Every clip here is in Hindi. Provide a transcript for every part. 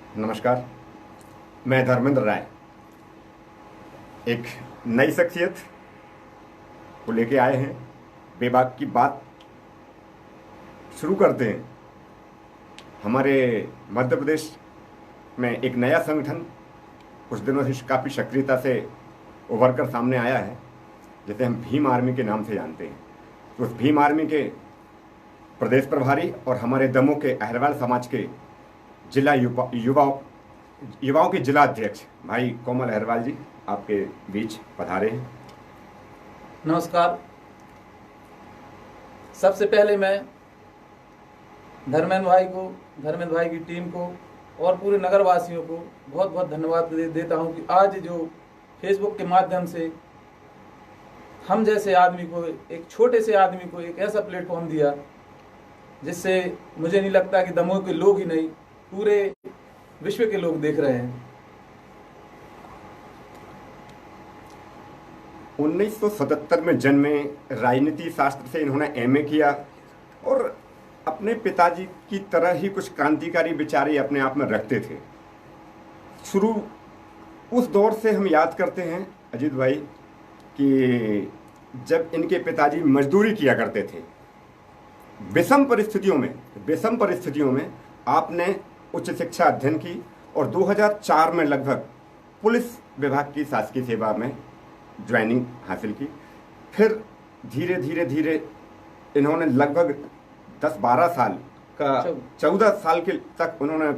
नमस्कार। मैं धर्मेंद्र राय एक नई शख्सियत को लेके आए हैं। बेबाक की बात शुरू करते हैं। हमारे मध्य प्रदेश में एक नया संगठन कुछ दिनों से काफ़ी सक्रियता से उभर कर सामने आया है, जिसे हम भीम आर्मी के नाम से जानते हैं। तो उस भीम आर्मी के प्रदेश प्रभारी और हमारे दमोह के अहरवाल समाज के जिला युवाओं के जिला अध्यक्ष भाई कोमल अहरवाल जी आपके बीच पधारे हैं। नमस्कार। सबसे पहले मैं धर्मेंद्र भाई की टीम को और पूरे नगर वासियों को बहुत बहुत धन्यवाद देता हूं कि आज जो फेसबुक के माध्यम से हम जैसे आदमी को, एक छोटे से आदमी को एक ऐसा प्लेटफॉर्म दिया जिससे मुझे नहीं लगता कि दमोह के लोग ही नहीं, पूरे विश्व के लोग देख रहे हैं। 1977 में जन्मे, राजनीति शास्त्र से इन्होंने एमए किया और अपने पिताजी की तरह ही कुछ क्रांतिकारी विचार अपने आप में रखते थे। शुरू उस दौर से हम याद करते हैं अजीत भाई कि जब इनके पिताजी मजदूरी किया करते थे, विषम परिस्थितियों में आपने उच्च शिक्षा अध्ययन की और 2004 में लगभग पुलिस विभाग की शासकीय सेवा में ज्वाइनिंग हासिल की। फिर धीरे धीरे इन्होंने लगभग 10-12 साल का 14 साल के तक उन्होंने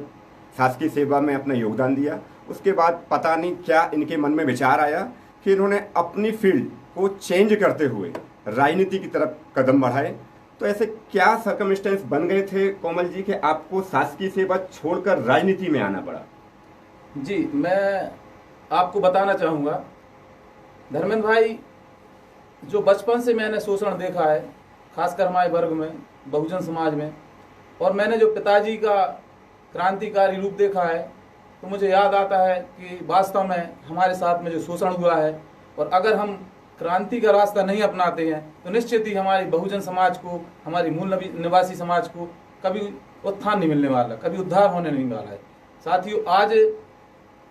शासकीय सेवा में अपना योगदान दिया। उसके बाद पता नहीं क्या इनके मन में विचार आया कि इन्होंने अपनी फील्ड को चेंज करते हुए राजनीति की तरफ कदम बढ़ाए। तो ऐसे क्या सर्कमस्टेंस बन गए थे कोमल जी कि आपको शासकीय सेवा छोड़कर राजनीति में आना पड़ा? जी, मैं आपको बताना चाहूँगा, धर्मेंद्र भाई, जो बचपन से मैंने शोषण देखा है, खासकर हमारे वर्ग में, बहुजन समाज में, और मैंने जो पिताजी का क्रांतिकारी रूप देखा है, तो मुझे याद आता है कि वास्तव में हमारे साथ में जो शोषण हुआ है, और अगर हम क्रांति का रास्ता नहीं अपनाते हैं तो निश्चित ही हमारी बहुजन समाज को, हमारी मूल निवासी समाज को कभी उत्थान नहीं मिलने वाला, कभी उद्धार होने नहीं वाला है। साथियों, आज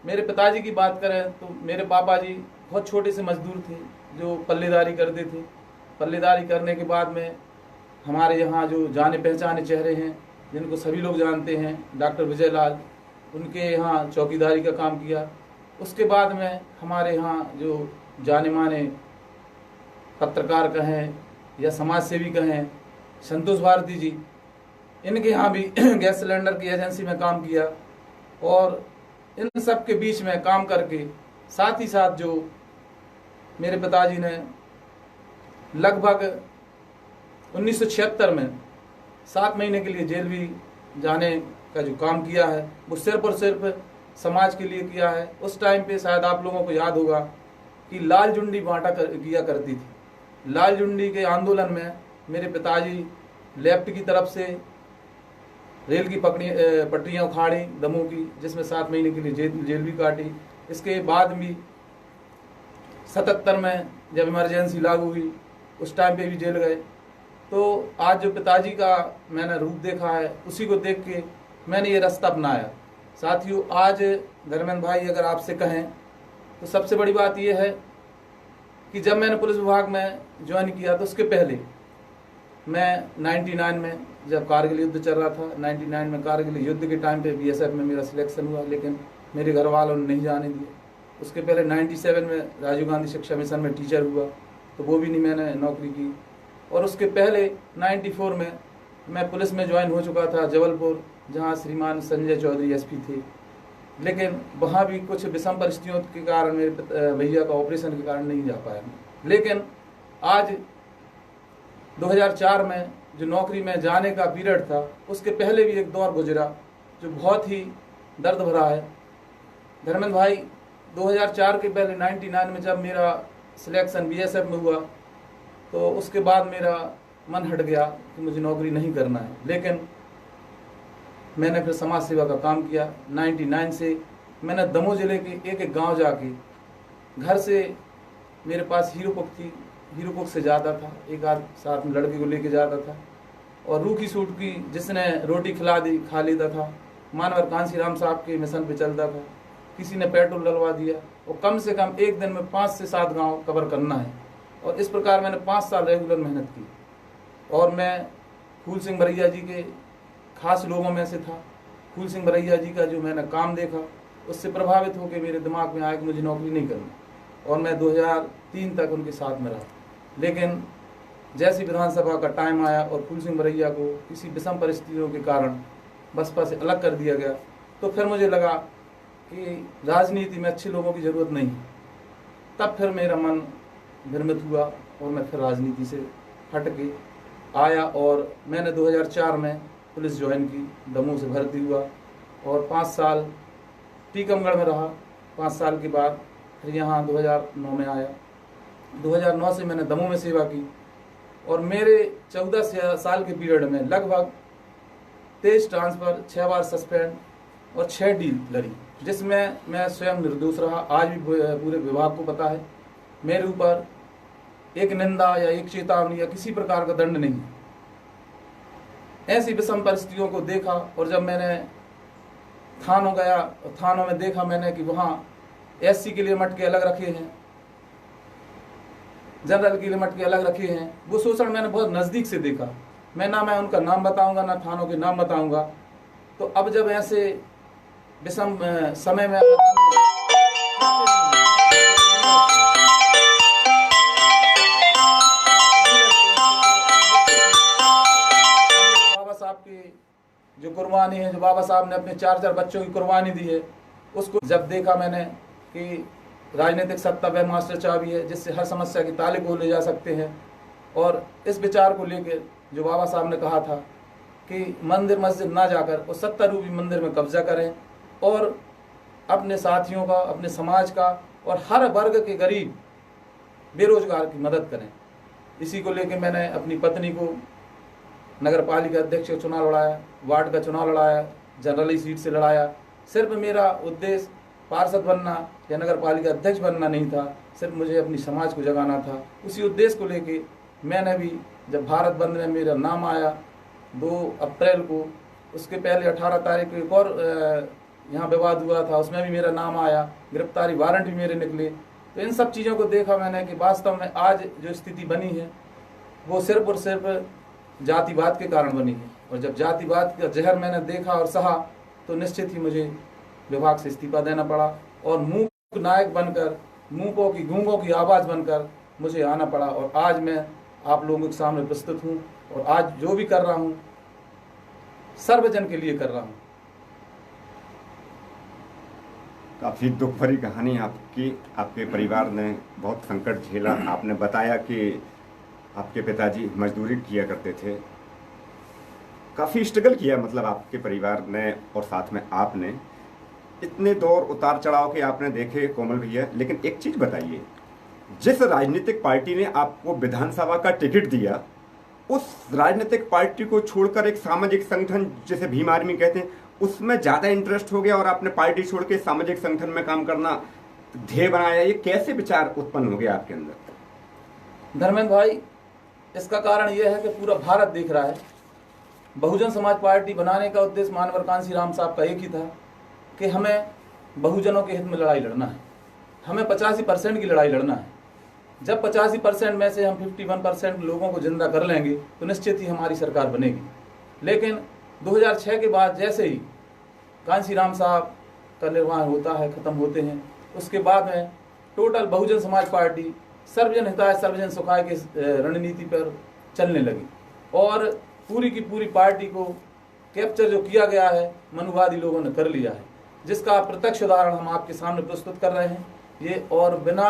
मेरे पिताजी की बात करें तो मेरे पापा जी बहुत छोटे से मजदूर थे जो पल्लेदारी करते थे। पल्लेदारी करने के बाद में हमारे यहाँ जो जाने पहचाने चेहरे हैं, जिनको सभी लोग जानते हैं, डॉक्टर विजय लाल, उनके यहाँ चौकीदारी का काम किया। उसके बाद में हमारे यहाँ जो जाने माने पत्रकार कहें या समाज सेवी कहें, संतोष भारती जी, इनके यहाँ भी गैस सिलेंडर की एजेंसी में काम किया। और इन सब के बीच में काम करके साथ ही साथ जो मेरे पिताजी ने लगभग 1976 में 7 महीने के लिए जेल भी जाने का जो काम किया है, वो सिर्फ और सिर्फ समाज के लिए किया है। उस टाइम पे शायद आप लोगों को याद होगा कि लाल झंडी बांटा किया करती थी। लाल झंडी के आंदोलन में मेरे पिताजी लेफ्ट की तरफ से रेल की पटरियां उखाड़ी दमोह की, जिसमें 7 महीने के लिए जेल भी काटी। इसके बाद भी 77 में जब इमरजेंसी लागू हुई, उस टाइम पे भी जेल गए। तो आज जो पिताजी का मैंने रूप देखा है, उसी को देख के मैंने ये रास्ता अपनाया। साथियों, आज धर्मेंद्र भाई अगर आपसे कहें तो सबसे बड़ी बात यह है कि जब मैंने पुलिस विभाग में ज्वाइन किया तो उसके पहले मैं 99 में जब कारगिल युद्ध चल रहा था, 99 में कारगिल युद्ध के टाइम पे बीएसएफ में मेरा सिलेक्शन हुआ, लेकिन मेरे घर वालों ने नहीं जाने दिए। उसके पहले 97 में राजीव गांधी शिक्षा मिशन में टीचर हुआ, तो वो भी नहीं मैंने नौकरी की। और उसके पहले 94 में मैं पुलिस में ज्वाइन हो चुका था जबलपुर, जहाँ श्रीमान संजय चौधरी एसपी थे। लेकिन वहाँ भी कुछ विषम परिस्थितियों के कारण, मेरे भैया का ऑपरेशन के कारण नहीं जा पाया। लेकिन आज 2004 में जो नौकरी में जाने का पीरियड था, उसके पहले भी एक दौर गुजरा जो बहुत ही दर्द भरा है। धर्मेंद्र भाई, 2004 के पहले 99 में जब मेरा सिलेक्शन बीएसएफ में हुआ, तो उसके बाद मेरा मन हट गया कि मुझे नौकरी नहीं करना है। लेकिन मैंने फिर समाज सेवा का काम किया। 99 से मैंने दमोह जिले के एक गांव जाके, घर से मेरे पास हीरोपुक थी, हीरोपुक से जाता था, एक आध साथ में लड़के को लेके जाता था, और रूखी सूट की जिसने रोटी खिला दी खा लेता था। मानवर कांसीराम साहब के मिशन पे चलता था, किसी ने पेट्रोल डलवा दिया, और कम से कम एक दिन में 5 से 7 गांव कवर करना है। और इस प्रकार मैंने 5 साल रेगुलर मेहनत की, और मैं फूल सिंह बरैया जी के खास लोगों में से था। फूल सिंह बरैया जी का जो मैंने काम देखा, उससे प्रभावित होकर मेरे दिमाग में आया कि मुझे नौकरी नहीं करनी, और मैं 2003 तक उनके साथ में रहा। लेकिन जैसी विधानसभा का टाइम आया और फूल सिंह बरैया को किसी विषम परिस्थितियों के कारण बसपा से अलग कर दिया गया, तो फिर मुझे लगा कि राजनीति में अच्छे लोगों की ज़रूरत नहीं। तब फिर मेरा मन भ्रमित हुआ और मैं फिर राजनीति से हट के आया, और मैंने 2004 में पुलिस ज्वाइन की, दमोह से भर्ती हुआ और 5 साल टीकमगढ़ में रहा। 5 साल के बाद फिर यहाँ 2009 में आया। 2009 से मैंने दमोह में सेवा की, और मेरे 14 साल के पीरियड में लगभग 23 ट्रांसफ़र, 6 बार सस्पेंड और 6 डील लड़ी, जिसमें मैं स्वयं निर्दोष रहा। आज भी पूरे विभाग को पता है, मेरे ऊपर एक निंदा या एक चेतावनी या किसी प्रकार का दंड नहीं। ऐसी विषम परिस्थितियों को देखा, और जब मैंने थानों गया, थानों में देखा मैंने कि वहाँ SC के लिए मटके अलग रखे हैं, जनरल के लिए मटके अलग रखे हैं। वो शोषण मैंने बहुत नज़दीक से देखा। मैं उनका नाम बताऊंगा, ना थानों के नाम बताऊंगा। तो अब जब ऐसे विषम समय में बाबा साहब की जो कुर्बानी है, जो बाबा साहब ने अपने 4 बच्चों की कुर्बानी दी है, उसको जब देखा मैंने कि राजनीतिक सत्ता वह मास्टर चाबी है जिससे हर समस्या के ताले खोले जा सकते हैं, और इस विचार को लेकर जो बाबा साहब ने कहा था कि मंदिर मस्जिद ना जाकर वो सत्ता रूपी मंदिर में कब्जा करें और अपने साथियों का, अपने समाज का और हर वर्ग के गरीब बेरोजगार की मदद करें। इसी को लेकर मैंने अपनी पत्नी को नगर पालिका अध्यक्ष का चुनाव लड़ाया, वार्ड का चुनाव लड़ाया, जनरली सीट से लड़ाया। सिर्फ मेरा उद्देश्य पार्षद बनना या नगर पालिका अध्यक्ष बनना नहीं था, सिर्फ मुझे अपनी समाज को जगाना था। उसी उद्देश्य को लेके मैंने भी, जब भारत बंद में मेरा नाम आया 2 अप्रैल को, उसके पहले 18 तारीख को एक और यहाँ विवाद हुआ था, उसमें भी मेरा नाम आया, गिरफ्तारी वारंट भी मेरे निकले। तो इन सब चीज़ों को देखा मैंने कि वास्तव में आज जो स्थिति बनी है वो सिर्फ और सिर्फ जातिवाद के कारण बनी है। और जब जातिवाद का जहर मैंने देखा और सहा, तो निश्चित ही मुझे विभाग से इस्तीफा देना पड़ा और मूक नायक बनकर, मूकों की गूंगों की आवाज़ बनकर मुझे आना पड़ा। और आज मैं आप लोगों के सामने प्रस्तुत हूँ, और आज जो भी कर रहा हूँ सर्वजन के लिए कर रहा हूँ। काफ़ी दुख भरी कहानी आपकी। आपके परिवार ने बहुत संकट झेला। आपने बताया कि आपके पिताजी मजदूरी किया करते थे, काफ़ी स्ट्रगल किया, मतलब आपके परिवार ने और साथ में आपने। इतने दौर उतार चढ़ाव के आपने देखे कोमल भैया। लेकिन एक चीज़ बताइए, जिस राजनीतिक पार्टी ने आपको विधानसभा का टिकट दिया, उस राजनीतिक पार्टी को छोड़कर एक सामाजिक संगठन जिसे भीम आर्मी कहते हैं, उसमें ज़्यादा इंटरेस्ट हो गया और आपने पार्टी छोड़ के सामाजिक संगठन में काम करना ध्येय बनाया। ये कैसे विचार उत्पन्न हो गया आपके अंदर? धर्मेंद्र भाई, इसका कारण यह है कि पूरा भारत देख रहा है। बहुजन समाज पार्टी बनाने का उद्देश्य मानवर कांसीराम साहब का एक ही था कि हमें बहुजनों के हित में लड़ाई लड़ना है, हमें 85% की लड़ाई लड़ना है। जब 85% में से हम 51% लोगों को जिंदा कर लेंगे तो निश्चित ही हमारी सरकार बनेगी। लेकिन 2006 के बाद जैसे ही कांसीराम साहब का निर्वाह होता है, ख़त्म होते हैं, उसके बाद में टोटल बहुजन समाज पार्टी सर्वजन हिताय सर्वजन सुखाय की रणनीति पर चलने लगी, और पूरी की पूरी पार्टी को कैप्चर जो किया गया है मनुवादी लोगों ने कर लिया है, जिसका प्रत्यक्ष उदाहरण हम आपके सामने प्रस्तुत कर रहे हैं। ये और बिना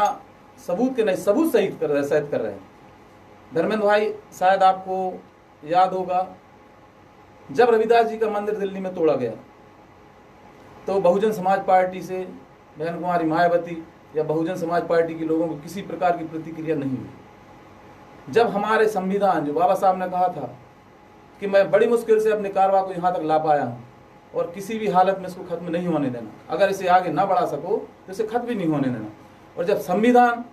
सबूत के नहीं, सबूत सहित कर रहे हैं। धर्मेंद्र भाई, शायद आपको याद होगा, जब रविदास जी का मंदिर दिल्ली में तोड़ा गया तो बहुजन समाज पार्टी से बहन कुमारी मायावती या बहुजन समाज पार्टी के लोगों को किसी प्रकार की प्रतिक्रिया नहीं हुई। जब हमारे संविधान, जो बाबा साहब ने कहा था कि मैं बड़ी मुश्किल से अपने कारवा को यहाँ तक ला पाया हूँ और किसी भी हालत में इसको खत्म नहीं होने देना, अगर इसे आगे ना बढ़ा सको तो इसे खत्म भी नहीं होने देना। और जब संविधान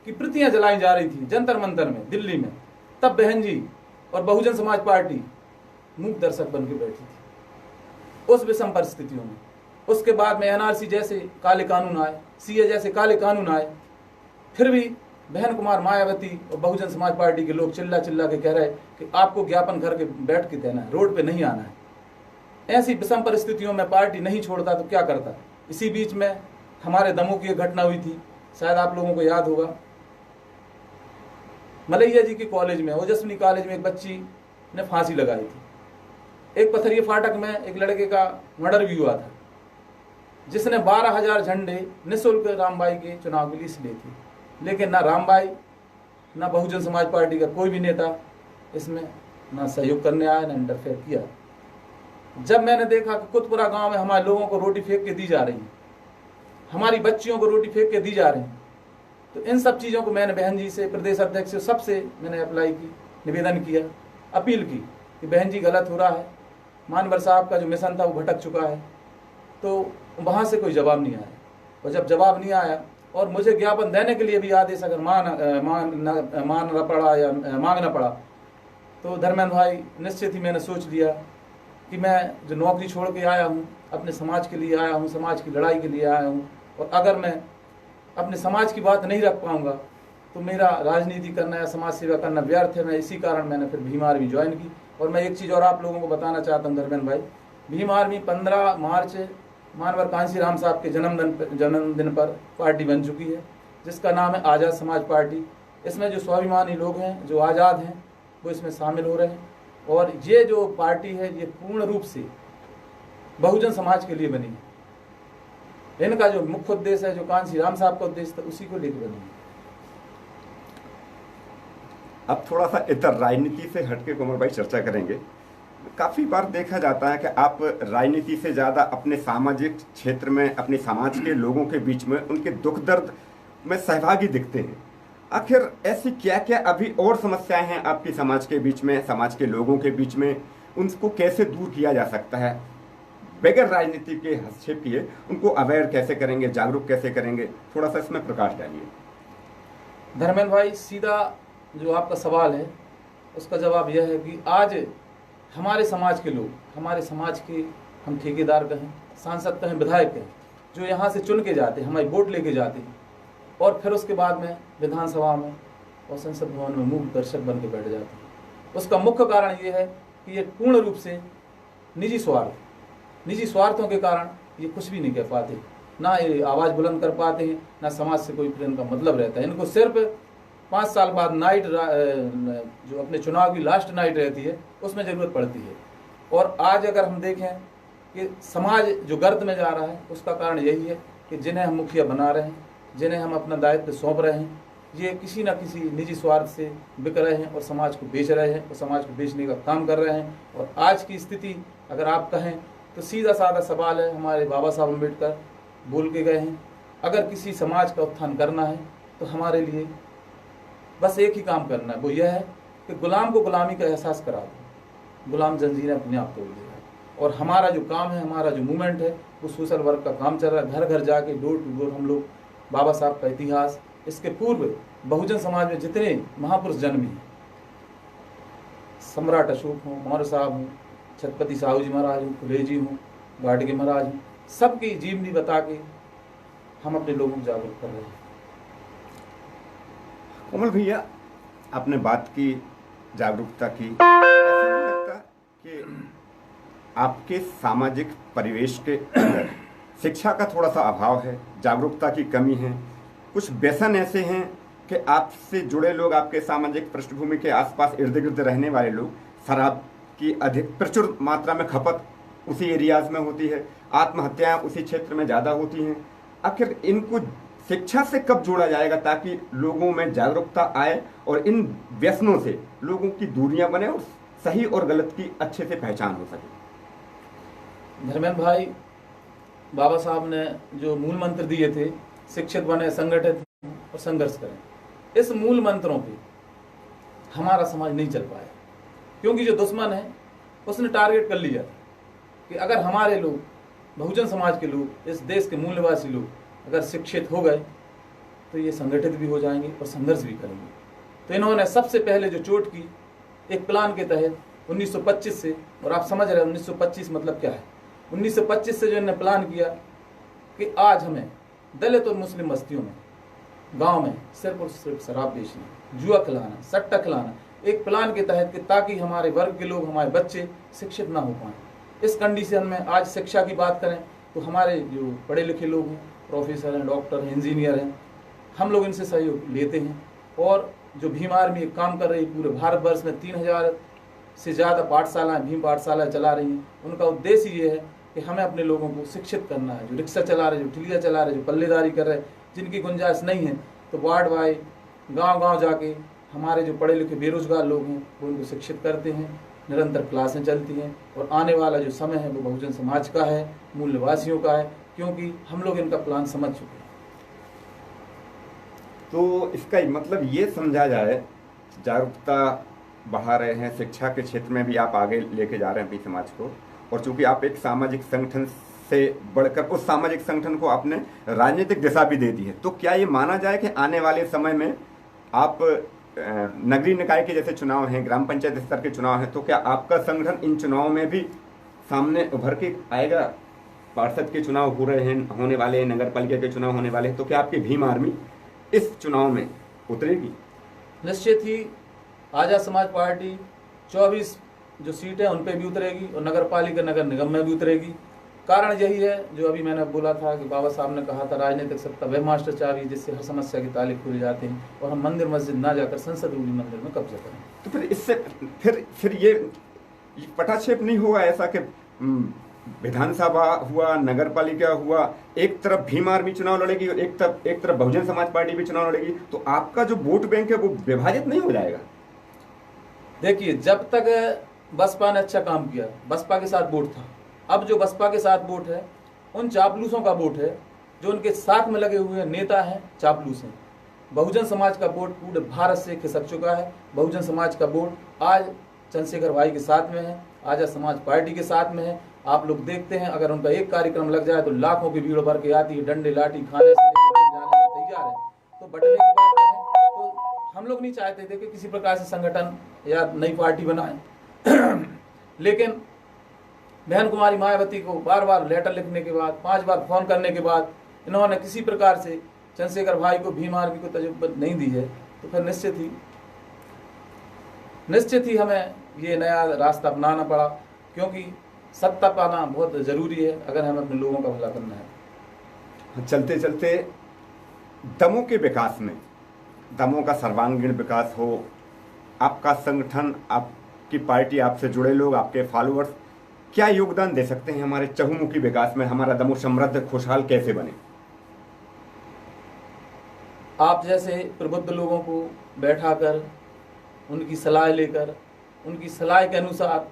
की प्रतियां जलाई जा रही थी जंतर मंतर में दिल्ली में, तब बहन जी और बहुजन समाज पार्टी मूक दर्शक बन के बैठी थी। उस विषम परिस्थितियों में उसके बाद में एनआरसी जैसे काले कानून आए, सीए जैसे काले कानून आए, फिर भी बहन कुमार मायावती और बहुजन समाज पार्टी के लोग चिल्ला चिल्ला के कह रहे कि आपको ज्ञापन घर के बैठ के देना है, रोड पे नहीं आना है। ऐसी विषम परिस्थितियों में पार्टी नहीं छोड़ता तो क्या करता। इसी बीच में हमारे दमोह की एक घटना हुई थी, शायद आप लोगों को याद होगा। मलैया जी के कॉलेज में, ओजस्विनी कॉलेज में एक बच्ची ने फांसी लगाई थी। एक पथरिया फाटक में एक लड़के का मर्डर भी हुआ था, जिसने 12,000 झंडे निःशुल्क रामबाई के चुनाव के लिए लिए थे, लेकिन ना रामबाई ना बहुजन समाज पार्टी का कोई भी नेता इसमें ना सहयोग करने आया, ना इंटरफेयर किया। जब मैंने देखा कि कुतपुरा गांव में हमारे लोगों को रोटी फेंक के दी जा रही है, हमारी बच्चियों को रोटी फेंक के दी जा रही है, तो इन सब चीज़ों को मैंने बहन जी से, प्रदेश अध्यक्ष से, सबसे मैंने अप्लाई की, निवेदन किया, अपील की कि बहन जी गलत हो रहा है, मानवर साहब का जो मिशन था वो भटक चुका है। तो वहाँ से कोई जवाब नहीं आया, और जब जवाब नहीं आया और मुझे ज्ञापन देने के लिए भी आदेश अगर मांगना पड़ा या मांगना पड़ा, तो धर्मेंद्र भाई निश्चित ही मैंने सोच लिया कि मैं जो नौकरी छोड़ के आया हूँ, अपने समाज के लिए आया हूँ, समाज की लड़ाई के लिए आया हूँ, और अगर मैं अपने समाज की बात नहीं रख पाऊंगा तो मेरा राजनीति करना या समाज सेवा करना व्यर्थ है। मैं इसी कारण मैंने फिर भीम आर्मी ज्वाइन की। और मैं एक चीज़ और आप लोगों को बताना चाहता हूँ धर्मेंद्र भाई, भीम आर्मी 15 मार्च मानवर कांसी राम साहब के जन्मदिन पर पार्टी बन चुकी है, जिसका नाम है आज़ाद समाज पार्टी। इसमें जो स्वाभिमानी लोग हैं, जो आज़ाद हैं, वो इसमें शामिल हो रहे हैं। और ये जो पार्टी है ये पूर्ण रूप से बहुजन समाज के लिए बनी है। इनका जो मुख्य उद्देश्य है, जो कांसी राम साहब का उद्देश्य था, उसी को लेकर बनी है। अब थोड़ा सा इतर राजनीति से हटके कोमल भाई चर्चा करेंगे। काफ़ी बार देखा जाता है कि आप राजनीति से ज़्यादा अपने सामाजिक क्षेत्र में, अपने समाज के लोगों के बीच में उनके दुख दर्द में सहभागी दिखते हैं। आखिर ऐसी क्या क्या अभी और समस्याएं हैं आपकी समाज के बीच में, समाज के लोगों के बीच में, उनको कैसे दूर किया जा सकता है? बगैर राजनीति के हस्तक्षेप किए उनको अवेयर कैसे करेंगे, जागरूक कैसे करेंगे? थोड़ा सा इसमें प्रकाश डालिए। धर्मेंद्र भाई, सीधा जो आपका सवाल है उसका जवाब यह है कि आज हमारे समाज के लोग, हमारे समाज के हम ठेकेदार कहें, सांसद कहें, विधायक कहें, जो यहाँ से चुन के जाते हैं, हमारी वोट लेके जाते हैं, और फिर उसके बाद में विधानसभा में और संसद भवन में मूक दर्शक बन के बैठ जाते हैं। उसका मुख्य कारण ये है कि ये पूर्ण रूप से निजी स्वार्थों के कारण ये कुछ भी नहीं कह पाते, ना ये आवाज़ बुलंद कर पाते हैं, ना समाज से कोई फिर इनका मतलब रहता है। इनको सिर्फ 5 साल बाद नाइट, जो अपने चुनाव की लास्ट नाइट रहती है, उसमें ज़रूरत पड़ती है। और आज अगर हम देखें कि समाज जो गर्त में जा रहा है, उसका कारण यही है कि जिन्हें हम मुखिया बना रहे हैं, जिन्हें हम अपना दायित्व सौंप रहे हैं, ये किसी न किसी निजी स्वार्थ से बिक रहे हैं और समाज को बेच रहे हैं और समाज को बेचने का काम कर रहे हैं। और आज की स्थिति अगर आप कहें तो सीधा साधा सवाल है, हमारे बाबा साहब अम्बेडकर बोल के गए हैं, अगर किसी समाज का उत्थान करना है तो हमारे लिए बस एक ही काम करना है, वो यह है कि गुलाम को गुलामी का एहसास करा दो, गुलाम जंजीरें अपने आप तोड़ देगा। और हमारा जो काम है, हमारा जो मूवमेंट है, वो सोशल वर्क का काम चल रहा है। घर घर जाके, डोर टू डोर हम लोग बाबा साहब का इतिहास, इसके पूर्व बहुजन समाज में जितने महापुरुष जन्मे हैं, सम्राट अशोक हों, मौर्य साहब हों, छत्रपति साहू जी महाराज हों, फुले जी हों, गाडगे महाराज हों, सबकी जीवनी बता के हम अपने लोगों को जागरूक कर रहे हैं। कोमल भैया, आपने बात की जागरूकता की, ऐसा नहीं लगता कि आपके सामाजिक परिवेश के अंदर शिक्षा का थोड़ा सा अभाव है, जागरूकता की कमी है? कुछ व्यसन ऐसे हैं कि आपसे जुड़े लोग, आपके सामाजिक पृष्ठभूमि के आसपास इर्द गिर्द रहने वाले लोग, शराब की अधिक प्रचुर मात्रा में खपत उसी एरियाज में होती है, आत्महत्याएं उसी क्षेत्र में ज़्यादा होती हैं। आखिर इनको शिक्षा से कब जोड़ा जाएगा ताकि लोगों में जागरूकता आए और इन व्यसनों से लोगों की दूरियां बने और सही और गलत की अच्छे से पहचान हो सके? धर्मेंद्र भाई, बाबा साहब ने जो मूल मंत्र दिए थे, शिक्षित बने, संगठित और संघर्ष करें, इस मूल मंत्रों पे हमारा समाज नहीं चल पाया, क्योंकि जो दुश्मन है उसने टारगेट कर लिया कि अगर हमारे लोग, बहुजन समाज के लोग, इस देश के मूल निवासी लोग अगर शिक्षित हो गए तो ये संगठित भी हो जाएंगे और संघर्ष भी करेंगे। तो इन्होंने सबसे पहले जो चोट की, एक प्लान के तहत 1925 से, और आप समझ रहे हैं 1925 मतलब क्या है, 1925 से जो इन्होंने प्लान किया कि आज हमें दलित और मुस्लिम बस्तियों में, गांव में सिर्फ और सिर्फ शराब बेचना, जुआ खिलाना, सट्टा खिलाना, एक प्लान के तहत कि ताकि हमारे वर्ग के लोग, हमारे बच्चे शिक्षित ना हो पाएं। इस कंडीशन में आज शिक्षा की बात करें तो हमारे जो पढ़े लिखे लोग हैं, प्रोफेसर हैं, डॉक्टर हैं, इंजीनियर हैं, हम लोग इनसे सहयोग लेते हैं। और जो भीम आर्मी एक काम कर रही है, पूरे भारतवर्ष में 3000 से ज़्यादा पाठशालाएँ, भीम पाठशालाएँ चला रही हैं। उनका उद्देश्य ये है कि हमें अपने लोगों को शिक्षित करना है। जो रिक्शा चला रहे, जो ठिलिया चला रहे, जो पल्लेदारी कर रहे, जिनकी गुंजाइश नहीं है, तो वार्ड वाइज गांव-गांव जाके हमारे जो पढ़े लिखे बेरोजगार लोग हैं वो उनको शिक्षित करते हैं। निरंतर क्लासें चलती हैं और आने वाला जो समय है वो बहुजन समाज का है, मूल निवासियों का है, क्योंकि हम लोग इनका प्लान समझ चुके हैं। तो इसका मतलब ये समझा जाए, जागरूकता बढ़ा रहे हैं, शिक्षा के क्षेत्र में भी आप आगे लेके जा रहे हैं अपनी समाज को, और चूंकि आप एक सामाजिक संगठन से बढ़कर उस सामाजिक संगठन को आपने राजनीतिक दिशा भी दे दी है, तो क्या ये माना जाए कि आने वाले समय में आप नगरीय निकाय के जैसे चुनाव हैं, ग्राम पंचायत स्तर के चुनाव हैं, तो क्या आपका संगठन इन चुनाव में भी सामने उभर के आएगा? पार्षद के चुनाव हो रहे हैं, होने वाले हैं, नगर पालिका के चुनाव होने वाले हैं, तो क्या आपकी भीम आर्मी इस चुनाव में उतरेगी? निश्चित ही आजाद समाज पार्टी 24 जो सीटें उन पे भी उतरेगी और नगर पालिका, नगर निगम में भी उतरेगी। कारण यही है जो अभी मैंने बोला था कि बाबा साहब ने कहा था, राजनीतिक सत्ता वह मास्टर चाबी जिससे हर समस्या के ताले खुल जाते हैं, और हम मंदिर मस्जिद ना जाकर संसद रूपी मंदिर में कब्जा करें। तो फिर इससे फिर ये पटाक्षेप नहीं होगा ऐसा कि विधानसभा हुआ, नगर पालिका हुआ, एक तरफ भीम आर्मी चुनाव लड़ेगी और एक तरफ बहुजन समाज पार्टी भी चुनाव लड़ेगी, तो आपका जो वोट बैंक है वो विभाजित नहीं हो जाएगा? देखिए, जब तक बसपा ने अच्छा काम किया, बसपा के साथ वोट था। अब जो बसपा के साथ वोट है उन चापलूसों का वोट है, जो उनके साथ में लगे हुए नेता हैं, चापलूस हैं। बहुजन समाज का वोट पूरे भारत से खिसक चुका है। बहुजन समाज का वोट आज चंद्रशेखर भाई के साथ में है, आजाद समाज पार्टी के साथ में है। आप लोग देखते हैं, अगर उनका एक कार्यक्रम लग जाए तो लाखों की भीड़ भर के आती है, डंडे लाठी खाने से लेकर जाने को तैयार है। तो बटने की बात करें तो हम लोग नहीं चाहते थे कि किसी प्रकार से संगठन या नई पार्टी बनाए लेकिन बहन कुमारी मायावती को बार बार लेटर लिखने के बाद, 5 बार फोन करने के बाद इन्होंने किसी प्रकार से चंद्रशेखर भाई को भीम आर्मी को तजुर्बत नहीं दी है, तो फिर निश्चित ही हमें ये नया रास्ता अपनाना पड़ा, क्योंकि सत्ता पाना बहुत जरूरी है अगर हमें अपने लोगों का भला करना है। चलते चलते दमों के विकास में, दमों का सर्वांगीण विकास हो, आपका संगठन, आपकी पार्टी, आपसे जुड़े लोग, आपके फॉलोअर्स क्या योगदान दे सकते हैं हमारे चहुमुखी विकास में? हमारा दमों समृद्ध खुशहाल कैसे बने? आप जैसे प्रबुद्ध लोगों को बैठाकर उनकी सलाह लेकर, उनकी सलाह के अनुसार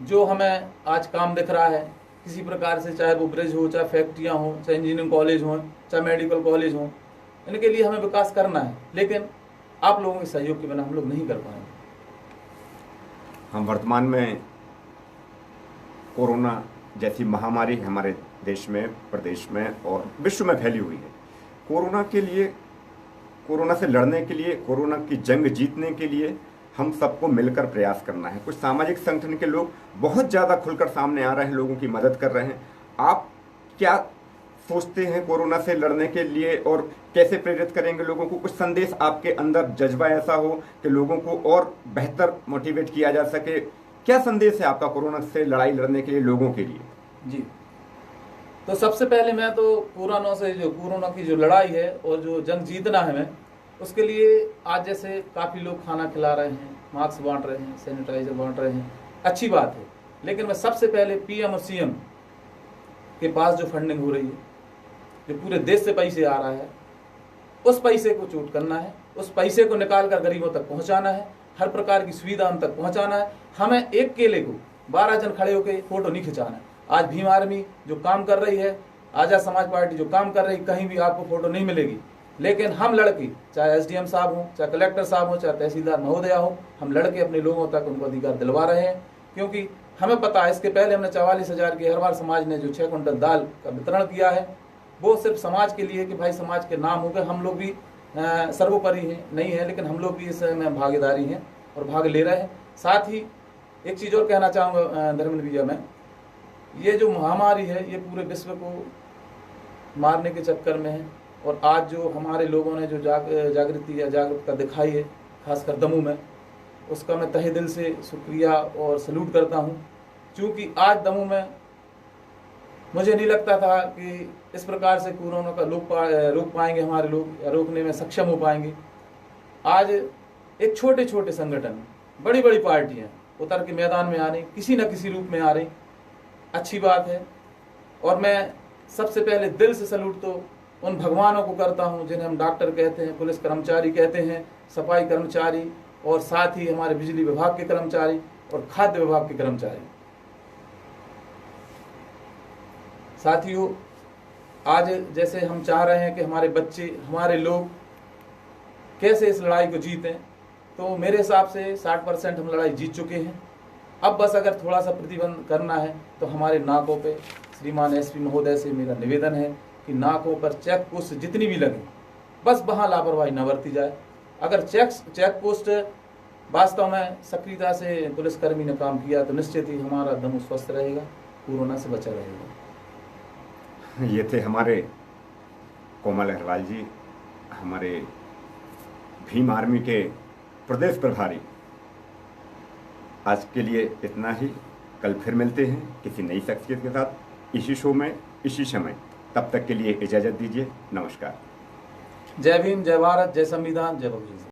जो हमें आज काम दिख रहा है किसी प्रकार से, चाहे वो ब्रिज हो, चाहे फैक्ट्रियां हो, चाहे इंजीनियरिंग कॉलेज हो, चाहे मेडिकल कॉलेज हो, इनके लिए हमें विकास करना है, लेकिन आप लोगों के सहयोग के बिना हम लोग नहीं कर पाएंगे। हम वर्तमान में कोरोना जैसी महामारी हमारे देश में, प्रदेश में और विश्व में फैली हुई है। कोरोना के लिए, कोरोना से लड़ने के लिए, कोरोना की जंग जीतने के लिए हम सबको मिलकर प्रयास करना है। कुछ सामाजिक संगठन के लोग बहुत ज़्यादा खुलकर सामने आ रहे हैं, लोगों की मदद कर रहे हैं। आप क्या सोचते हैं कोरोना से लड़ने के लिए और कैसे प्रेरित करेंगे लोगों को? कुछ संदेश आपके अंदर जज्बा ऐसा हो कि लोगों को और बेहतर मोटिवेट किया जा सके, क्या संदेश है आपका कोरोना से लड़ाई लड़ने के लिए लोगों के लिए? जी, तो सबसे पहले मैं तो कोरोना की जो लड़ाई है और जो जंग जीतना है, मैं उसके लिए आज जैसे काफ़ी लोग खाना खिला रहे हैं, मास्क बांट रहे हैं, सैनिटाइजर बांट रहे हैं, अच्छी बात है। लेकिन मैं सबसे पहले पीएम और सीएम के पास जो फंडिंग हो रही है, जो पूरे देश से पैसे आ रहा है, उस पैसे को चूट करना है, उस पैसे को निकाल कर गरीबों तक पहुंचाना है, हर प्रकार की सुविधा उन तक पहुंचाना है। हमें एक केले को 12 जन खड़े होकर फोटो नहीं खिंचाना है। आज भीम आर्मी जो काम कर रही है, आजाद समाज पार्टी जो काम कर रही है, कहीं भी आपको फोटो नहीं मिलेगी, लेकिन हम लड़के, चाहे एसडीएम साहब हो, चाहे कलेक्टर साहब हो, चाहे तहसीलदार महोदया हो, हम लड़के अपने लोगों तक उनको अधिकार दिलवा रहे हैं। क्योंकि हमें पता है, इसके पहले हमने 44,000 की हर बार समाज ने जो 6 क्विंटल दाल का वितरण किया है, वो सिर्फ समाज के लिए कि भाई समाज के नाम हो गए, हम लोग भी सर्वोपरि हैं नहीं है, लेकिन हम लोग भी इसमें भागीदारी हैं और भाग ले रहे हैं। साथ ही एक चीज़ और कहना चाहूँगा धर्मेंद्र भैया, मैं ये जो महामारी है ये पूरे विश्व को मारने के चक्कर में है। और आज जो हमारे लोगों ने जो जागृति या जागरूकता दिखाई है खासकर दमू में, उसका मैं तहे दिल से शुक्रिया और सल्यूट करता हूँ। क्योंकि आज दमू में मुझे नहीं लगता था कि इस प्रकार से कोरोना का रोक पाएंगे हमारे लोग, या रोकने में सक्षम हो पाएंगे। आज एक छोटे छोटे संगठन, बड़ी बड़ी पार्टियां उतर के मैदान में आ रही, किसी न किसी रूप में आ रही, अच्छी बात है। और मैं सबसे पहले दिल से सल्यूट तो उन भगवानों को करता हूं जिन्हें हम डॉक्टर कहते हैं, पुलिस कर्मचारी कहते हैं, सफाई कर्मचारी, और साथ ही हमारे बिजली विभाग के कर्मचारी और खाद्य विभाग के कर्मचारी। साथियों, आज जैसे हम चाह रहे हैं कि हमारे बच्चे, हमारे लोग कैसे इस लड़ाई को जीतें, तो मेरे हिसाब से 60% हम लड़ाई जीत चुके हैं। अब बस अगर थोड़ा सा प्रतिबंध करना है तो हमारे नाकों पे श्रीमान एसपी महोदय से मेरा निवेदन है कि नाकों पर चेक पोस्ट जितनी भी लगे, बस वहाँ लापरवाही न बरती जाए। अगर चेक पोस्ट वास्तव में सक्रियता से पुलिसकर्मी ने काम किया तो निश्चित ही हमारा दम स्वस्थ रहेगा, कोरोना से बचा रहेगा। ये थे हमारे कोमल अग्रवाल जी, हमारे भीम आर्मी के प्रदेश प्रभारी। आज के लिए इतना ही, कल फिर मिलते हैं किसी नई शख्सियत के साथ इसी शो में इसी समय। तब तक के लिए इजाज़त दीजिए, नमस्कार। जय भीम, जय भारत, जय संविधान, जय बहुजन।